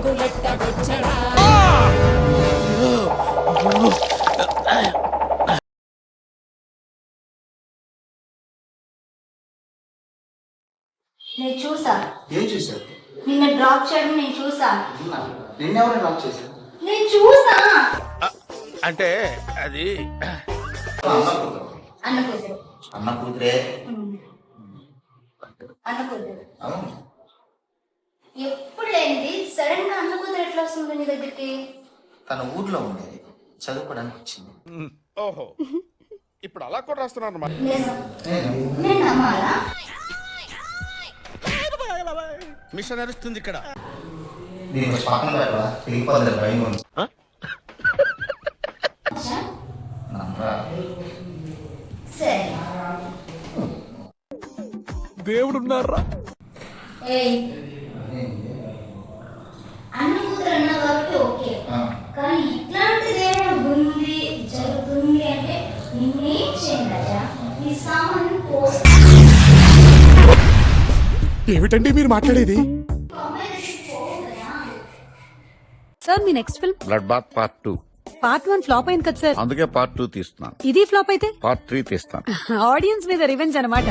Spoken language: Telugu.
నేను చూసా. ఏం చూసావు? నిన్న డ్రాప్ చేయడం నేను చూసా. నిన్నెవరు డ్రాప్ చేశారు? నేను చూసా. అంటే అది అన్న కూతురు. అన్న కూతురే. అన్న కూతురు అవును. ఎప్పుడు లేనిది సడన్ గా అన్న కూతురు ఎట్లా వస్తుంది నీ దగ్గరికి? తన ఊర్లో ఉండేది, చదువుకోవడానికి వచ్చింది. ఓహో, ఇప్పుడు అలా కూడా రాస్తున్నాను అన్నమాట. నేను నమ్మాలా? మిషన్ నడుస్తుంది ఇక్కడ. దీనికి పక్కన పెట్టవా? తిరిగిపోతుంది, భయం ఉంది. నమ్మరా? సరే. దేవుడు ఉన్నారా? ఏయ్, అన్న కూతురు అన్నా కాబట్టి ఓకే, కానీ ఇట్లాంటిది ఏమైనా ఉంది జరుగుతుంది అంటే నేనేం చేయను రాజా. నీ సామాను పోస్ట్. ఏమిటండి మీరు మాట్లాడేది? సార్ మీ next film blood bath part 2. Part 1 flop అయింది కదా సార్, అందుకే పార్ట్ 2 తీస్తున్నాను. ఇది ఫ్లాప్ అయితే పార్ట్ 3 తీస్తాను. ఆడియన్స్ మీద రివెంజ్ అన్నమాట.